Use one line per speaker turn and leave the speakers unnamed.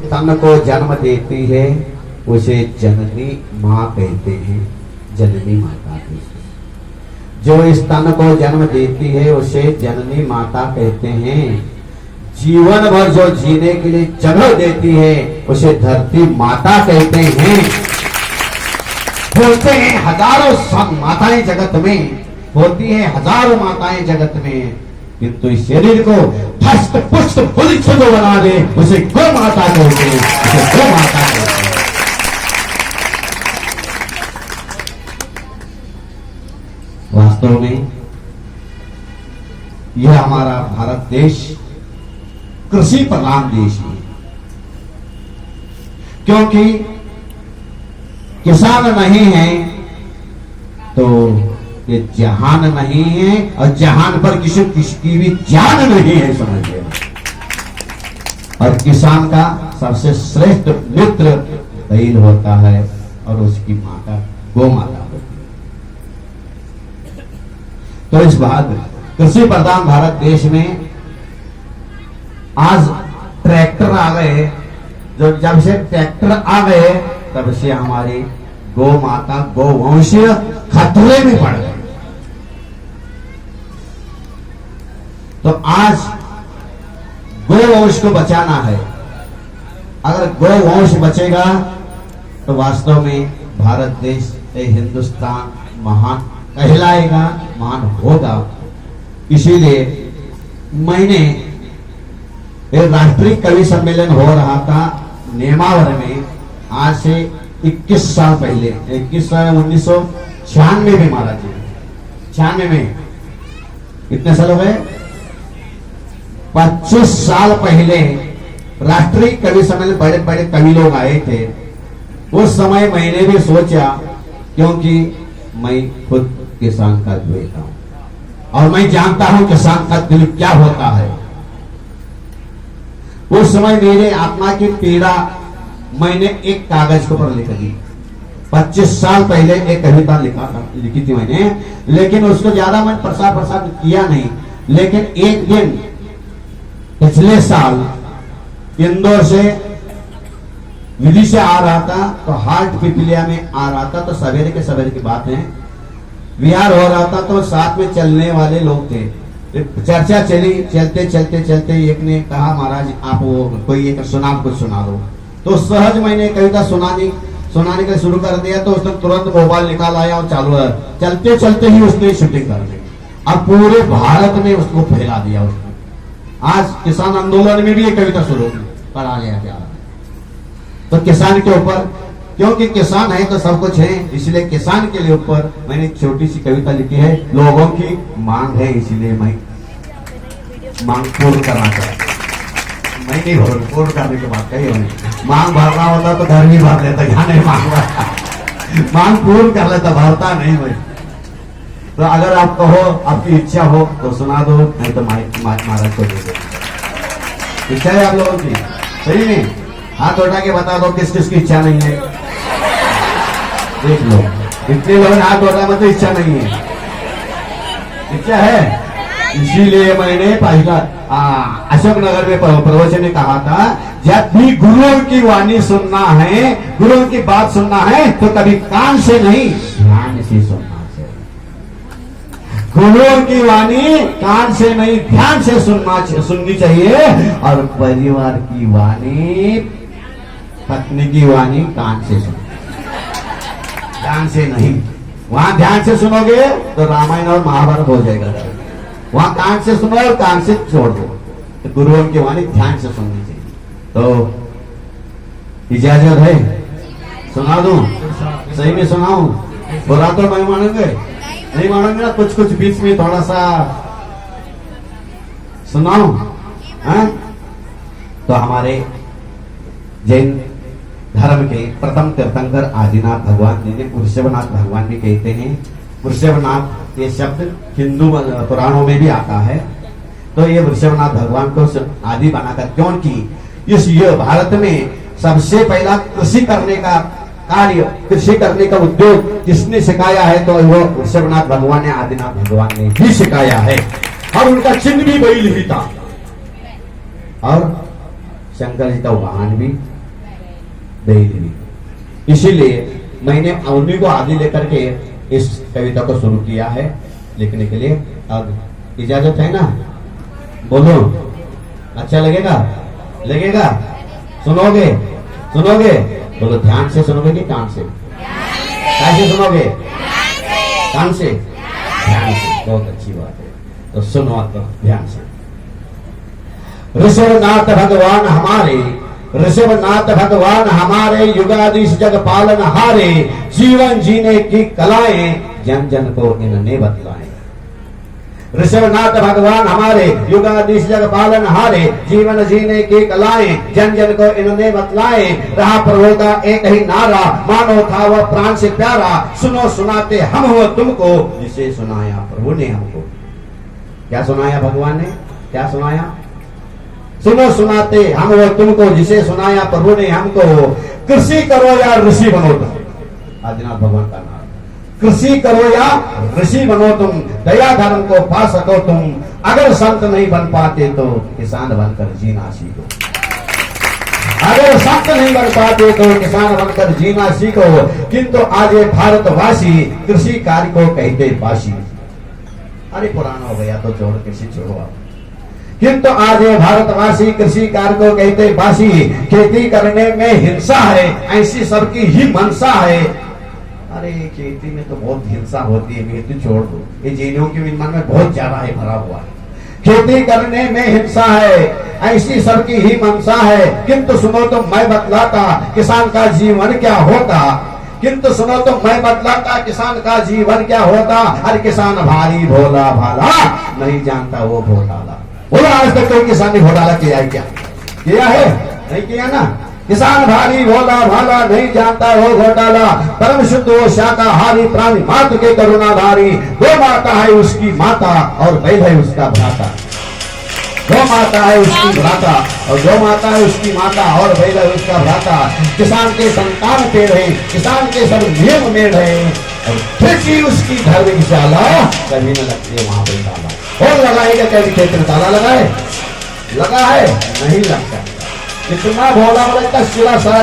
स्तन को जन्म देती है उसे जननी माँ कहते हैं, जननी माता कहते हैं। जो स्तन को जन्म देती है उसे जननी माता कहते हैं। जीवन भर जो जीने के लिए जगह देती है उसे धरती माता कहते हैं। बोलते हैं हजारों माताएं जगत में, होती है हजारों माताएं जगत में, किंतु इस शरीर को धस्त पुष्ट पुलिस जो बना दे उसे गौ माता कहते हैं, उसे गौ माता कहते हैं। वास्तव में यह हमारा भारत देश कृषि प्रधान देश है, क्योंकि किसान नहीं है तो ये जहान नहीं है, और जहान पर किसी भी जान नहीं है, समझिए। और किसान का सबसे श्रेष्ठ मित्र बैल होता है और उसकी माता गौ माता होती है। तो इस बात कृषि प्रधान भारत देश में आज ट्रैक्टर आ गए, जो जब से ट्रैक्टर आ गए तब से हमारी गौ माता गौ वंश खतरे में पड़ गए। तो आज गौ वंश को बचाना है। अगर गौ वंश बचेगा तो वास्तव में भारत देश हिंदुस्तान महान कहलाएगा, महान होगा। इसीलिए मैंने एक राष्ट्रीय कवि सम्मेलन हो रहा था नेमावर में, आज से 21 साल पहले, 1996 में महाराज जी, 96 में कितने साल हो गए, 25 साल पहले राष्ट्रीय कवि सम्मेलन बड़े बड़े कवि लोग आए थे। उस समय मैंने भी सोचा, क्योंकि मैं खुद किसान का बेटा हूं और मैं जानता हूं किसान का दिल क्या होता है। उस समय मेरे आत्मा की पीड़ा मैंने एक कागज के ऊपर लिख दी। 25 साल पहले एक कविता लिखी थी मैंने, लेकिन उसको ज्यादा मैं प्रसार किया नहीं। लेकिन एक दिन पिछले साल इंदौर से विधि से आ रहा था, तो हार्ट पिपलिया में आ रहा था, तो सवेरे के सवेरे की बात है, विहार हो रहा था, तो साथ में चलने वाले लोग थे। चर्चा चली, चलते चलते चलते एक ने कहा, महाराज आप वो कोई एक कुछ सुना दो। तो सहज मैंने कविता सुनाने का शुरू कर दिया। तो उसने तुरंत मोबाइल निकाल आया और चालू है, चलते चलते ही उसने शूटिंग कर दी। अब पूरे भारत में उसको फैला दिया उसने। आज किसान आंदोलन में भी ये कविता शुरू करा लिया। तो किसान के ऊपर, क्योंकि किसान है तो सब कुछ है, इसलिए किसान के लिए ऊपर मैंने एक छोटी सी कविता लिखी है। लोगों की मांग है, इसलिए मैं मांग पूर्ण करना चाहता। मैं नहीं पूर्ण करने की बात कही होनी, मांग भरना होता तो घर भी भर लेता, यहाँ नहीं मांग मांग पूर्ण कर लेता, भरता नहीं भाई। तो अगर आप कहो, आपकी इच्छा हो तो सुना दो, नहीं तो महाराज को दे दो। इच्छा है आप लोगों की? सही नहीं? हाथ उठा के बता दो किस किस की इच्छा नहीं है। देख लो, इतने लोग हाथ उठा, मतलब इच्छा नहीं है। इच्छा है, इसीलिए मैंने पहला अशोकनगर में प्रवचन ने कहा था, जब भी गुरुओं की वाणी सुनना है, गुरुओं की बात सुनना है, तो कभी कान से नहीं ध्यान से सुनना चाहिए। गुरुओं की वाणी कान से नहीं ध्यान से सुननी चाहिए। और परिवार की वाणी, पत्नी की वाणी कान से सुनो, ध्यान से नहीं। वहां ध्यान से सुनोगे तो रामायण और महाभारत हो जाएगा। वहां कान से सुनो और कान से छोड़ दो। तो गुरुओं की वाणी ध्यान से सुननी चाहिए। तो इजाजत है? सुना दूं? सही में सुनाऊं? बुरा तो नहीं मानोगे? नहीं मानोगे ना? कुछ कुछ बीच में थोड़ा सा सुनाऊं? तो हमारे जैन धर्म के प्रथम तीर्थंकर आदिनाथ भगवान, जिन्हें वृषभनाथ भगवान भी कहते हैं। वृषभनाथ ये शब्द हिंदू पुराणों में भी आता है। तो ये वृषभनाथ भगवान को आदि बनाकर, क्योंकि इस भारत में सबसे पहला कृषि करने का कार्य, कृषि करने का उद्योग किसने सिखाया है, तो वो वृषभनाथ भगवान ने, आदिनाथ भगवान ने ही सिखाया है। और उनका चिन्ह भी बैल ही था। और शंकर जी का वाहन भी, बैल भी। इसीलिए मैंने उन्हीं को आदि लेकर के इस कविता को शुरू किया है लिखने के लिए। अब इजाजत है ना? बोलो, अच्छा लगेगा? लगेगा? सुनोगे? सुनोगे? बोलो, ध्यान से सुनोगे कि कान से? कैसे सुनोगे? कान से? ध्यान से। बहुत अच्छी बात है, तो सुनो तो ध्यान से। ऋषभनाथ भगवान हमारे, ऋषभनाथ भगवान हमारे, युगाधीश जग पालन हारे, जीवन जीने की कलाएं जन जन को इन्होंने बतलाएं। ऋषभनाथ भगवान हमारे, युगाधीश जग पालन हारे, जीवन जीने की कलाएं जन जन को इन्होंने बतलाएं। रहा प्रभु का एक ही नारा, मानो था वह प्राण से प्यारा, सुनो सुनाते हम हो तुमको, जिसे सुनाया प्रभु ने हमको। क्या सुनाया भगवान ने? क्या सुनाया? सुनो सुनाते हम वो तुमको, जिसे सुनाया प्रभु ने हमको। कृषि करो या ऋषि बनो तुम, आदिनाथ भगवान का नाम। कृषि करो या ऋषि बनो तुम, दया धर्म को पा सको तुम। अगर संत नहीं बन पाते तो किसान बनकर जीना सीखो। अगर संत नहीं बन पाते तो किसान बनकर जीना सीखो। किंतु आज ये भारतवासी कृषि कार्य को कहते बासी। अरे पुराना हो गया तो छोड़, कृषि छोड़ो आप। किंतु आज ये भारतवासी कृषि कार्य को कहते बासी। खेती करने में हिंसा है, ऐसी सबकी ही मनसा है। अरे खेती में तो बहुत हिंसा होती है, खेती छोड़ दो, ये जैनियों के मन में बहुत ज्यादा है, भरा हुआ है। खेती करने में हिंसा है, ऐसी सबकी ही मनसा है। किंतु सुनो तो मैं बतलाता किसान का जीवन क्या होता। किंतु सुनो तो मैं बतलाता किसान का जीवन क्या होता। हर किसान भारी भोला भाला, नहीं जानता वो घोटाला। बोलो, आज तक कोई किसान ने घोटाला किया है क्या? किया है? नहीं किया ना। किसान भारी भोला भाला, नहीं जानता वो घोटाला। परम शुद्ध वो शाकाहारी प्राणी, मातु के करुणाधारी। गो माता है उसकी माता और बैल है उसका भ्राता। गो माता है उसकी भ्राता और गो माता है उसकी माता और बैल है उसका भ्राता। किसान के संतान पेड़ है, किसान के सब नियम मेड़ है। और खेती उसकी धर्मशाला, कभी न लगते वहां पे ताला। और लगाएगा कभी खेत में ताला लगाए? लगा है? नहीं लगता। कितना भोला बोला, इतना सिरा सारा